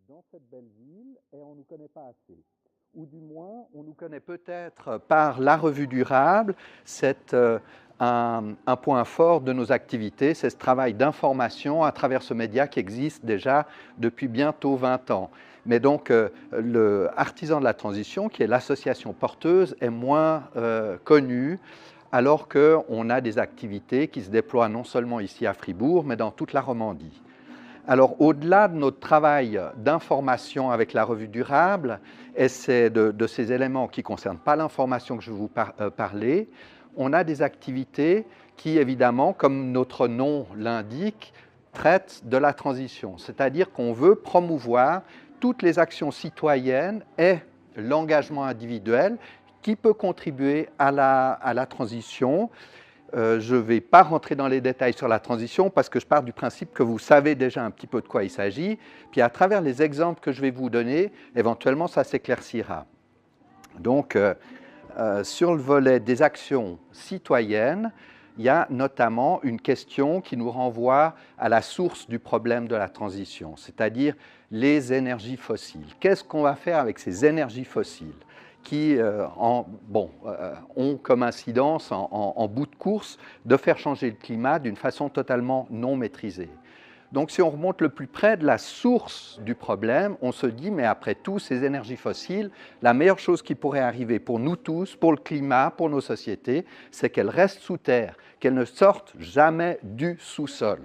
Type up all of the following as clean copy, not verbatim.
dans cette belle ville et on ne nous connaît pas assez. Ou du moins, on nous connaît peut-être par la revue durable. C'est un point fort de nos activités, c'est ce travail d'information à travers ce média qui existe déjà depuis bientôt 20 ans. Mais donc, le Artisan de la Transition, qui est l'association porteuse, est moins connu, alors qu'on a des activités qui se déploient non seulement ici à Fribourg, mais dans toute la Romandie. Alors, au-delà de notre travail d'information avec la revue durable, et c'est de ces éléments qui ne concernent pas l'information que je vais vous parler, on a des activités qui, évidemment, comme notre nom l'indique, traitent de la transition. C'est-à-dire qu'on veut promouvoir toutes les actions citoyennes et l'engagement individuel qui peut contribuer à la transition. Je ne vais pas rentrer dans les détails sur la transition parce que je pars du principe que vous savez déjà un petit peu de quoi il s'agit. Puis à travers les exemples que je vais vous donner, éventuellement ça s'éclaircira. Donc sur le volet des actions citoyennes, il y a notamment une question qui nous renvoie à la source du problème de la transition, c'est-à-dire les énergies fossiles. Qu'est-ce qu'on va faire avec ces énergies fossiles qui ont comme incidence en bout de course de faire changer le climat d'une façon totalement non maîtrisée. Donc si on remonte le plus près de la source du problème, on se dit, mais après tout, ces énergies fossiles, la meilleure chose qui pourrait arriver pour nous tous, pour le climat, pour nos sociétés, c'est qu'elles restent sous terre, qu'elles ne sortent jamais du sous-sol.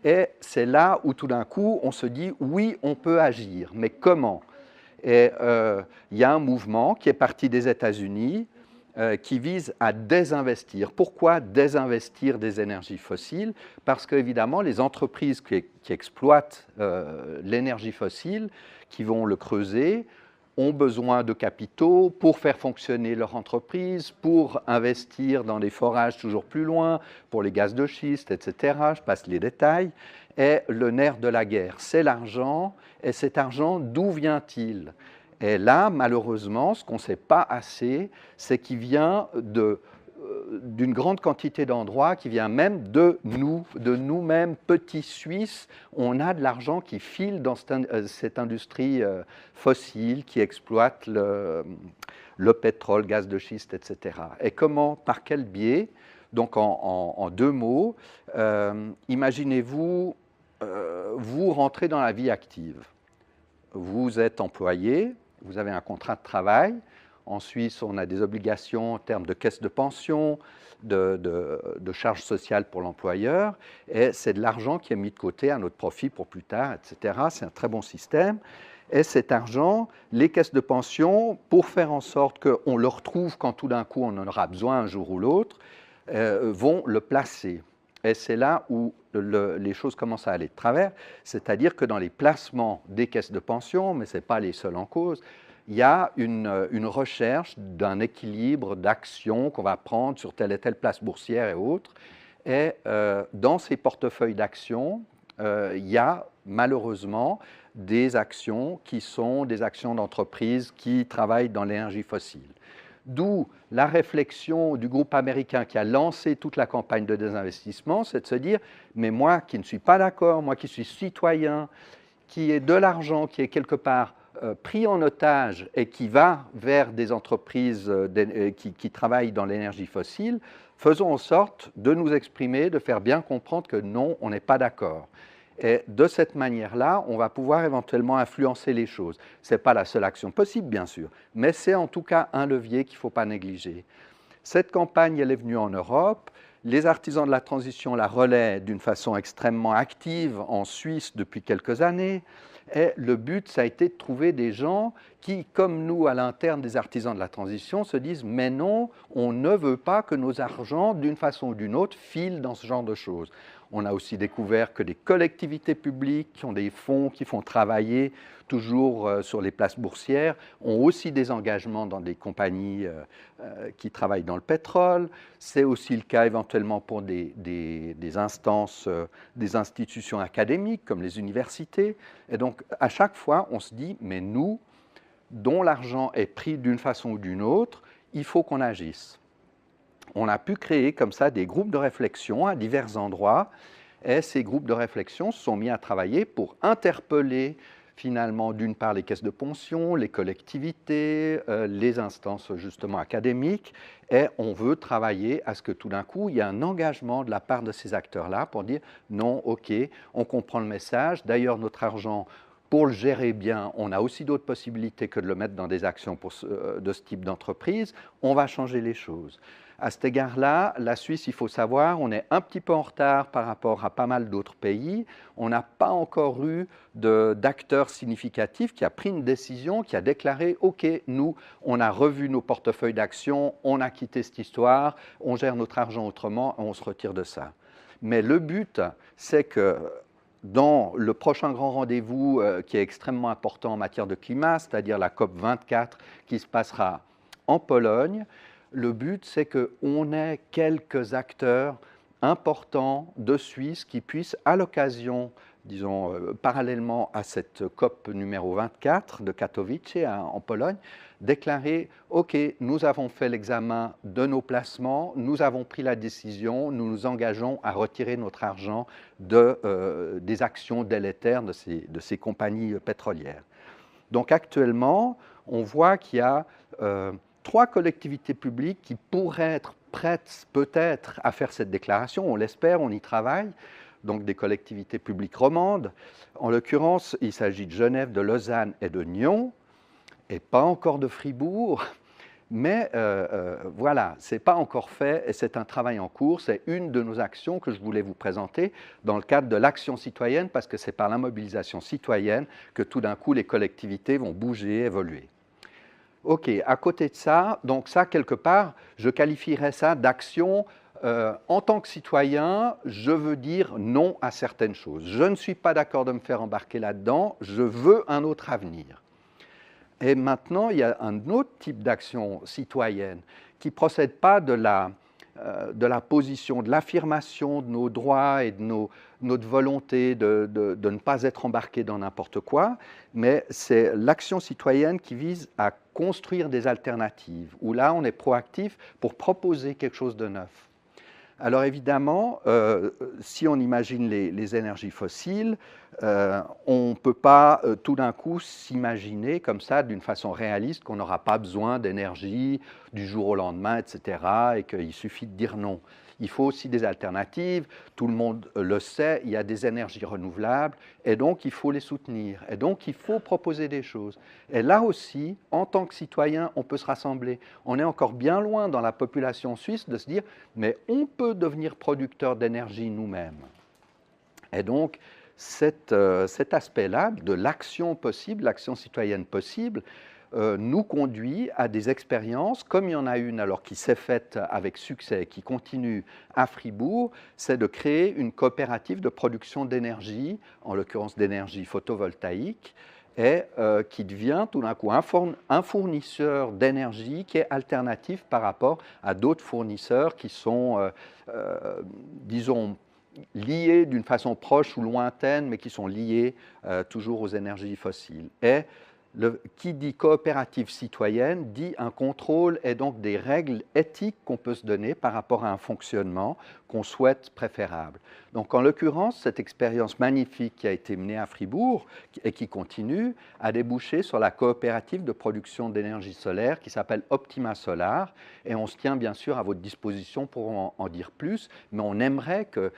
Et c'est là où tout d'un coup, on se dit, oui, on peut agir, mais comment ? Et il y a un mouvement qui est parti des États-Unis qui vise à désinvestir. Pourquoi désinvestir des énergies fossiles? Parce qu'évidemment, les entreprises qui exploitent l'énergie fossile, qui vont le creuser, ont besoin de capitaux pour faire fonctionner leur entreprise, pour investir dans des forages toujours plus loin, pour les gaz de schiste, etc. Je passe les détails. Et le nerf de la guerre, c'est l'argent. Et cet argent, d'où vient-il? Et là, malheureusement, ce qu'on ne sait pas assez, c'est qu'il vient d'une grande quantité d'endroits, qui vient même de nous-mêmes, petits Suisses. On a de l'argent qui file dans cette industrie fossile qui exploite le pétrole, gaz de schiste, etc. Et comment, par quel biais? Donc en deux mots, imaginez-vous, vous rentrez dans la vie active. Vous êtes employé, vous avez un contrat de travail. En Suisse, on a des obligations en termes de caisse de pension, de charges sociales pour l'employeur, et c'est de l'argent qui est mis de côté à notre profit pour plus tard, etc. C'est un très bon système. Et cet argent, les caisses de pension, pour faire en sorte qu'on le retrouve quand tout d'un coup on en aura besoin un jour ou l'autre, vont le placer. Et c'est là où les choses commencent à aller de travers, c'est-à-dire que dans les placements des caisses de pension, mais ce n'est pas les seuls en cause, il y a une recherche d'un équilibre d'actions qu'on va prendre sur telle et telle place boursière et autres. Et dans ces portefeuilles d'actions, il y a malheureusement des actions qui sont des actions d'entreprises qui travaillent dans l'énergie fossile. D'où la réflexion du groupe américain qui a lancé toute la campagne de désinvestissement, c'est de se dire, mais moi qui ne suis pas d'accord, moi qui suis citoyen, qui ai de l'argent, qui est quelque part pris en otage et qui va vers des entreprises qui travaillent dans l'énergie fossile, faisons en sorte de nous exprimer, de faire bien comprendre que non, on n'est pas d'accord. Et de cette manière-là, on va pouvoir éventuellement influencer les choses. Ce n'est pas la seule action possible, bien sûr, mais c'est en tout cas un levier qu'il ne faut pas négliger. Cette campagne, elle est venue en Europe. Les artisans de la transition la relaient d'une façon extrêmement active en Suisse depuis quelques années. Et le but, ça a été de trouver des gens qui, comme nous, à l'interne des artisans de la transition, se disent « mais non, on ne veut pas que nos argents, d'une façon ou d'une autre, filent dans ce genre de choses ». On a aussi découvert que des collectivités publiques qui ont des fonds qui font travailler toujours sur les places boursières ont aussi des engagements dans des compagnies qui travaillent dans le pétrole. C'est aussi le cas éventuellement pour des instances, des institutions académiques comme les universités. Et donc, à chaque fois, on se dit, mais nous, dont l'argent est pris d'une façon ou d'une autre, il faut qu'on agisse. On a pu créer comme ça des groupes de réflexion à divers endroits, et ces groupes de réflexion se sont mis à travailler pour interpeller finalement, d'une part, les caisses de pension, les collectivités, les instances justement académiques, et on veut travailler à ce que tout d'un coup, il y ait un engagement de la part de ces acteurs-là pour dire non, ok, on comprend le message, d'ailleurs notre argent, pour le gérer bien, on a aussi d'autres possibilités que de le mettre dans des actions de ce type d'entreprise, on va changer les choses. À cet égard-là, la Suisse, il faut savoir, on est un petit peu en retard par rapport à pas mal d'autres pays. On n'a pas encore eu d'acteur significatif qui a pris une décision, qui a déclaré « Ok, nous, on a revu nos portefeuilles d'actions, on a quitté cette histoire, on gère notre argent autrement, on se retire de ça. » Mais le but, c'est que dans le prochain grand rendez-vous qui est extrêmement important en matière de climat, c'est-à-dire la COP24 qui se passera en Pologne, le but, c'est qu'on ait quelques acteurs importants de Suisse qui puissent, à l'occasion, disons, parallèlement à cette COP numéro 24 de Katowice en Pologne, déclarer « Ok, nous avons fait l'examen de nos placements, nous avons pris la décision, nous nous engageons à retirer notre argent des actions délétères de ces compagnies pétrolières. » Donc actuellement, on voit qu'il y a 3 collectivités publiques qui pourraient être prêtes peut-être à faire cette déclaration, on l'espère, on y travaille, donc des collectivités publiques romandes. En l'occurrence, il s'agit de Genève, de Lausanne et de Nyon, et pas encore de Fribourg, mais voilà, ce n'est pas encore fait et c'est un travail en cours. C'est une de nos actions que je voulais vous présenter dans le cadre de l'action citoyenne, parce que c'est par la mobilisation citoyenne que tout d'un coup les collectivités vont bouger, évoluer. Ok, à côté de ça, donc ça, quelque part, je qualifierais ça d'action. En tant que citoyen, je veux dire non à certaines choses. Je ne suis pas d'accord de me faire embarquer là-dedans, je veux un autre avenir. Et maintenant, il y a un autre type d'action citoyenne qui ne procède pas de la position, de l'affirmation de nos droits et de notre volonté de ne pas être embarqué dans n'importe quoi, mais c'est l'action citoyenne qui vise à construire des alternatives, où là, on est proactif pour proposer quelque chose de neuf. Alors évidemment, si on imagine les énergies fossiles, on ne peut pas tout d'un coup s'imaginer comme ça, d'une façon réaliste, qu'on n'aura pas besoin d'énergie du jour au lendemain, etc., et qu'il suffit de dire non. Il faut aussi des alternatives, tout le monde le sait, il y a des énergies renouvelables, et donc il faut les soutenir, et donc il faut proposer des choses. Et là aussi, en tant que citoyen, on peut se rassembler. On est encore bien loin dans la population suisse de se dire, mais on peut devenir producteur d'énergie nous-mêmes. Et donc, cet aspect-là de l'action possible, l'action citoyenne possible, nous conduit à des expériences, comme il y en a une alors qui s'est faite avec succès et qui continue à Fribourg, c'est de créer une coopérative de production d'énergie, en l'occurrence d'énergie photovoltaïque, et qui devient tout d'un coup un fournisseur d'énergie qui est alternatif par rapport à d'autres fournisseurs qui sont, disons, liés d'une façon proche ou lointaine, mais qui sont liés toujours aux énergies fossiles. Et qui dit coopérative citoyenne dit un contrôle et donc des règles éthiques qu'on peut se donner par rapport à un fonctionnement qu'on souhaite préférable. Donc en l'occurrence, cette expérience magnifique qui a été menée à Fribourg et qui continue a débouché sur la coopérative de production d'énergie solaire qui s'appelle Optima Solar, et on se tient bien sûr à votre disposition pour en dire plus, mais on aimerait que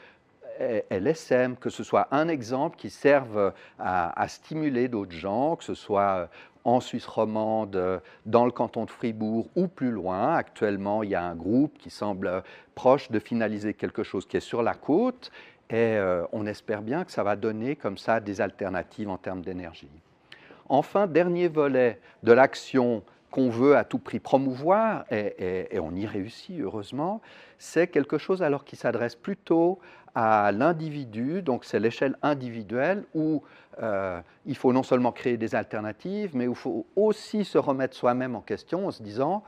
LSM, que ce soit un exemple qui serve à stimuler d'autres gens, que ce soit en Suisse romande, dans le canton de Fribourg ou plus loin. Actuellement, il y a un groupe qui semble proche de finaliser quelque chose qui est sur la côte et on espère bien que ça va donner comme ça des alternatives en termes d'énergie. Enfin, dernier volet de l'action qu'on veut à tout prix promouvoir, et on y réussit heureusement, c'est quelque chose alors qui s'adresse plutôt à l'individu, donc c'est l'échelle individuelle où il faut non seulement créer des alternatives, mais où il faut aussi se remettre soi-même en question en se disant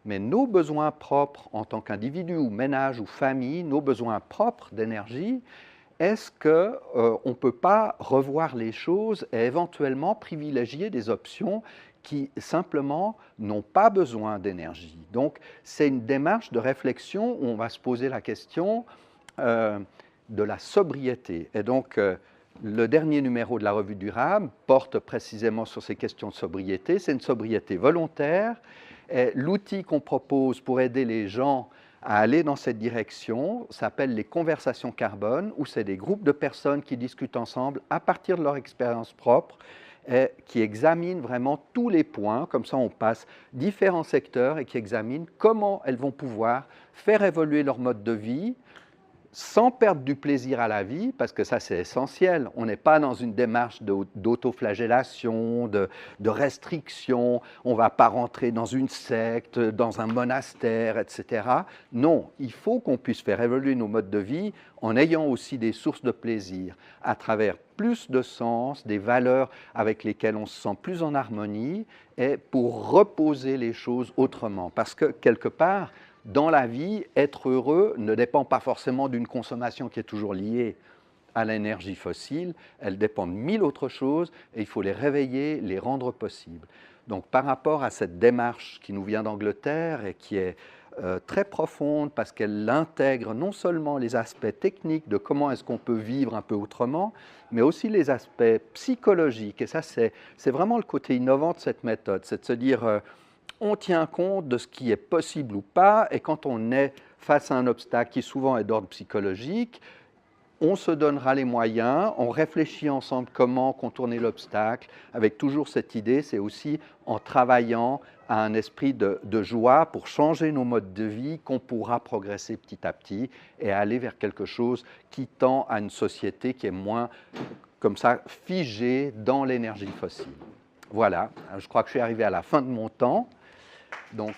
mais nos besoins propres en tant qu'individu ou ménage ou famille, nos besoins propres d'énergie, est-ce qu'on ne peut pas revoir les choses et éventuellement privilégier des options qui simplement n'ont pas besoin d'énergie? Donc, c'est une démarche de réflexion où on va se poser la question de la sobriété. Et donc, Le dernier numéro de la revue Durable porte précisément sur ces questions de sobriété. C'est une sobriété volontaire. L'outil qu'on propose pour aider les gens à aller dans cette direction s'appelle les conversations carbone, où c'est des groupes de personnes qui discutent ensemble à partir de leur expérience propre et qui examinent vraiment tous les points. Comme ça, on passe différents secteurs et qui examinent comment elles vont pouvoir faire évoluer leur mode de vie sans perdre du plaisir à la vie, parce que ça c'est essentiel. On n'est pas dans une démarche d'autoflagellation, de restriction, on ne va pas rentrer dans une secte, dans un monastère, etc. Non, il faut qu'on puisse faire évoluer nos modes de vie en ayant aussi des sources de plaisir, à travers plus de sens, des valeurs avec lesquelles on se sent plus en harmonie, et pour reposer les choses autrement. Parce que quelque part, dans la vie, être heureux ne dépend pas forcément d'une consommation qui est toujours liée à l'énergie fossile, elle dépend de mille autres choses et il faut les réveiller, les rendre possibles. Donc par rapport à cette démarche qui nous vient d'Angleterre et qui est très profonde parce qu'elle intègre non seulement les aspects techniques de comment est-ce qu'on peut vivre un peu autrement, mais aussi les aspects psychologiques. Et ça, c'est vraiment le côté innovant de cette méthode, c'est de se dire on tient compte de ce qui est possible ou pas, et quand on est face à un obstacle qui souvent est d'ordre psychologique, on se donnera les moyens, on réfléchit ensemble comment contourner l'obstacle, avec toujours cette idée, c'est aussi en travaillant à un esprit de joie pour changer nos modes de vie qu'on pourra progresser petit à petit et aller vers quelque chose qui tend à une société qui est moins, comme ça, figée dans l'énergie fossile. Voilà, je crois que je suis arrivé à la fin de mon temps. Donc,